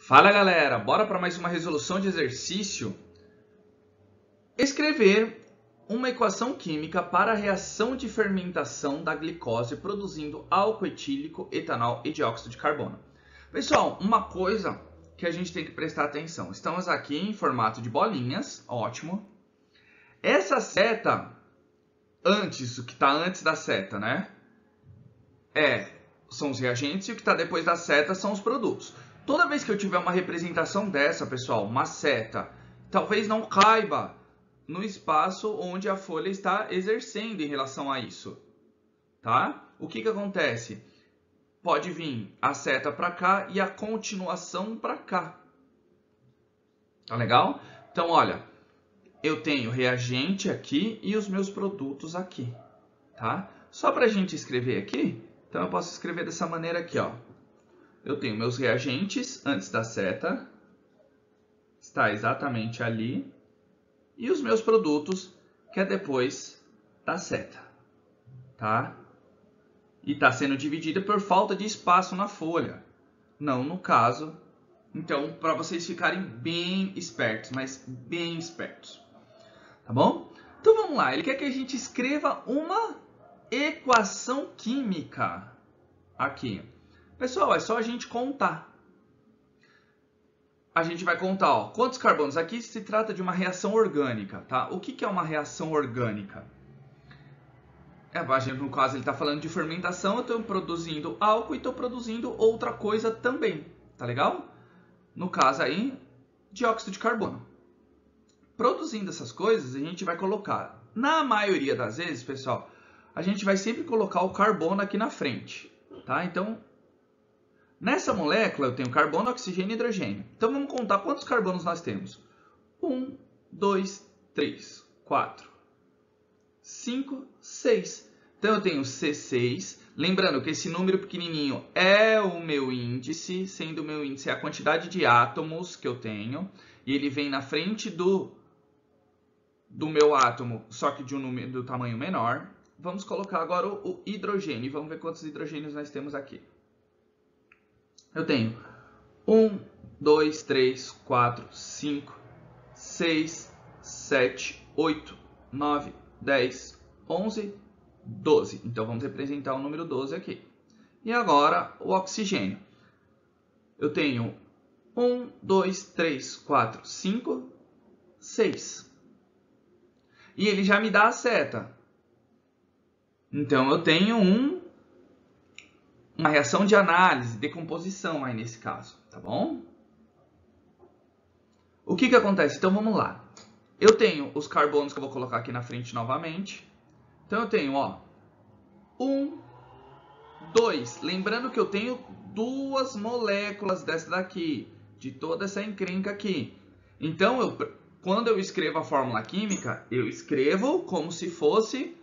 Fala galera, bora para mais uma resolução de exercício. Escrever uma equação química para a reação de fermentação da glicose produzindo álcool etílico, etanol e dióxido de carbono. Pessoal, uma coisa que a gente tem que prestar atenção. Estamos aqui em formato de bolinhas, ótimo. Essa seta, o que está antes da seta, né? São os reagentes e o que está depois da seta são os produtos. Toda vez que eu tiver uma representação dessa, pessoal, uma seta, talvez não caiba no espaço onde a folha está exercendo em relação a isso, tá? O que acontece? Pode vir a seta para cá e a continuação para cá. Tá legal? Então, olha, eu tenho reagente aqui e os meus produtos aqui, tá? Só para a gente escrever aqui, então eu posso escrever dessa maneira aqui, ó. Eu tenho meus reagentes antes da seta, está exatamente ali, e os meus produtos, que é depois da seta, tá? E está sendo dividida por falta de espaço na folha, não no caso. Então, para vocês ficarem bem espertos, mas bem espertos, tá bom? Então vamos lá, ele quer que a gente escreva uma equação química aqui. Pessoal, é só a gente contar. A gente vai contar, ó, quantos carbonos. Aqui se trata de uma reação orgânica, tá? O que é uma reação orgânica? No caso, ele está falando de fermentação. Eu estou produzindo álcool e estou produzindo outra coisa também, tá legal? No caso aí, dióxido de carbono. Produzindo essas coisas, a gente vai colocar, na maioria das vezes, pessoal, a gente vai sempre colocar o carbono aqui na frente, tá? Então, nessa molécula eu tenho carbono, oxigênio e hidrogênio. Então vamos contar quantos carbonos nós temos. 1, 2, 3, 4, 5, 6. Então eu tenho C6. Lembrando que esse número pequenininho é o meu índice, sendo o meu índice a quantidade de átomos que eu tenho. E ele vem na frente do meu átomo, só que de um número do tamanho menor. Vamos colocar agora o hidrogênio. Vamos ver quantos hidrogênios nós temos aqui. Eu tenho 1, 2, 3, 4, 5, 6, 7, 8, 9, 10, 11, 12. Então, vamos representar o número 12 aqui. E agora, o oxigênio. Eu tenho 1, 2, 3, 4, 5, 6. E ele já me dá a seta. Então, eu tenho uma reação de análise, decomposição aí nesse caso, tá bom? O que acontece? Então vamos lá. Eu tenho os carbonos que eu vou colocar aqui na frente novamente. Então eu tenho, ó, 1, 2. Lembrando que eu tenho duas moléculas dessa daqui, de toda essa encrenca aqui. Então, quando eu escrevo a fórmula química, eu escrevo como se fosse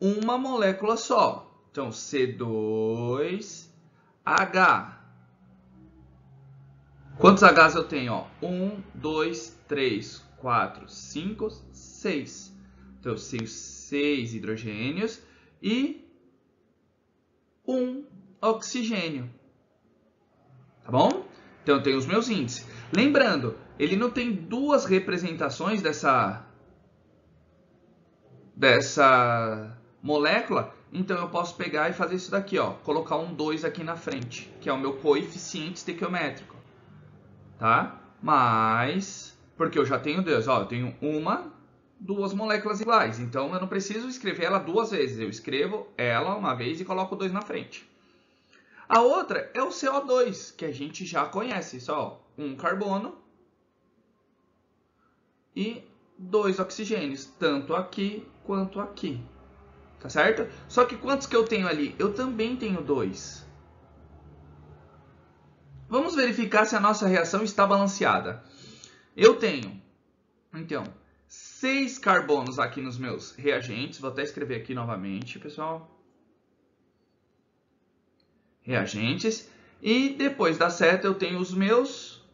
uma molécula só. Então, C2H. Quantos Hs eu tenho? Ó? 1, 2, 3, 4, 5, 6. Então, eu tenho 6 hidrogênios e 1 oxigênio. Tá bom? Então, eu tenho os meus índices. Lembrando, ele não tem duas representações dessa molécula. Então, eu posso pegar e fazer isso daqui, ó. Colocar um 2 aqui na frente, que é o meu coeficiente estequiométrico. Tá? Mas, porque eu já tenho 2, ó. Eu tenho duas moléculas iguais. Então, eu não preciso escrever ela duas vezes. Eu escrevo ela uma vez e coloco 2 na frente. A outra é o CO2, que a gente já conhece. Só um carbono e 2 oxigênios. Tanto aqui quanto aqui. Tá certo? Só que quantos que eu tenho ali? Eu também tenho 2. Vamos verificar se a nossa reação está balanceada. Eu tenho, então, 6 carbonos aqui nos meus reagentes. Vou até escrever aqui novamente, pessoal. Reagentes. E depois da seta eu tenho os meus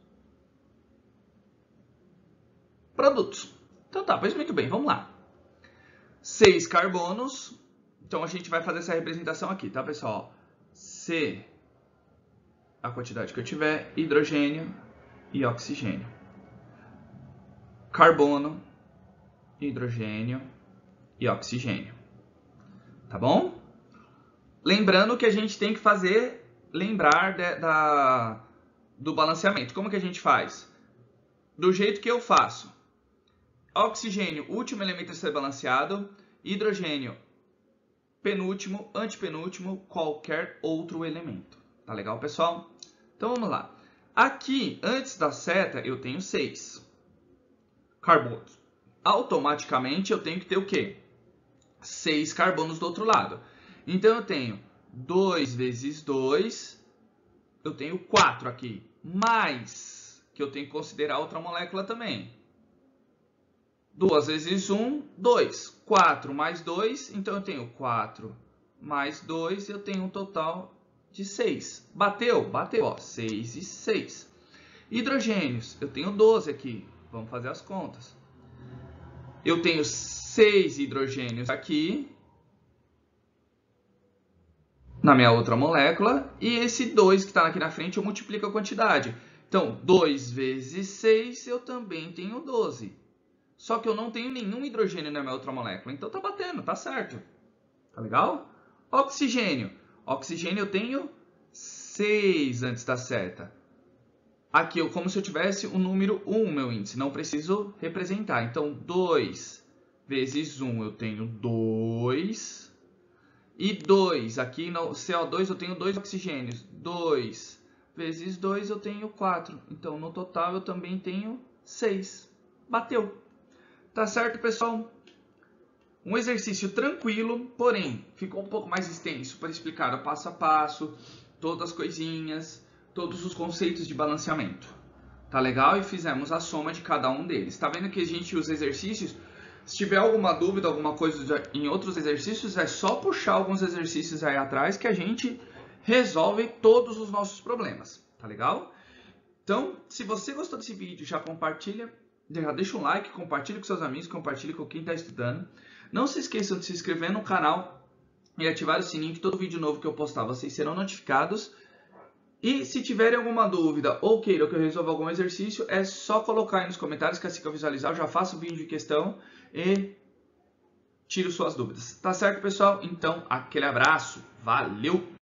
produtos. Então tá, pois muito bem, vamos lá. 6 carbonos. Então, a gente vai fazer essa representação aqui, tá, pessoal? C, a quantidade que eu tiver, hidrogênio, e oxigênio. Carbono, hidrogênio e oxigênio. Tá bom? Lembrando que a gente tem que lembrar do balanceamento. Como que a gente faz? Do jeito que eu faço. Oxigênio, último elemento a ser balanceado. Hidrogênio, penúltimo, antepenúltimo, qualquer outro elemento. Tá legal, pessoal? Então vamos lá. Aqui, antes da seta, eu tenho 6 carbonos. Automaticamente eu tenho que ter o quê? 6 carbonos do outro lado. Então eu tenho 2 vezes 2, eu tenho 4 aqui. Mais, que eu tenho que considerar outra molécula também. 2 vezes 1, 2. 4 mais 2, então eu tenho 4 mais 2, eu tenho um total de 6. Bateu? Bateu. Ó, 6 e 6. Hidrogênios, eu tenho 12 aqui. Vamos fazer as contas. Eu tenho 6 hidrogênios aqui na minha outra molécula. E esse 2 que está aqui na frente eu multiplico a quantidade. Então, 2 vezes 6 eu também tenho 12. Só que eu não tenho nenhum hidrogênio na minha outra molécula. Então tá batendo, tá certo. Tá legal? Oxigênio. Oxigênio eu tenho 6 antes da seta. Aqui, como se eu tivesse o número 1, meu índice. Não preciso representar. Então, 2 vezes 1 eu tenho 2. E 2, aqui no CO2 eu tenho 2 oxigênios. 2 vezes 2 eu tenho 4. Então, no total eu também tenho 6. Bateu. Tá certo, pessoal? Um exercício tranquilo, porém, ficou um pouco mais extenso para explicar o passo a passo, todas as coisinhas, todos os conceitos de balanceamento. Tá legal? E fizemos a soma de cada um deles. Tá vendo que a gente usa exercícios? Se tiver alguma dúvida, alguma coisa em outros exercícios, é só puxar alguns exercícios aí atrás que a gente resolve todos os nossos problemas. Tá legal? Então, se você gostou desse vídeo, já compartilha, já deixa um like, compartilha com seus amigos, compartilha com quem está estudando. Não se esqueçam de se inscrever no canal e ativar o sininho que todo vídeo novo que eu postar vocês serão notificados. E se tiverem alguma dúvida ou queiram que eu resolva algum exercício, é só colocar aí nos comentários que assim que eu visualizar eu já faço o vídeo de questão e tiro suas dúvidas. Tá certo, pessoal? Então, aquele abraço. Valeu!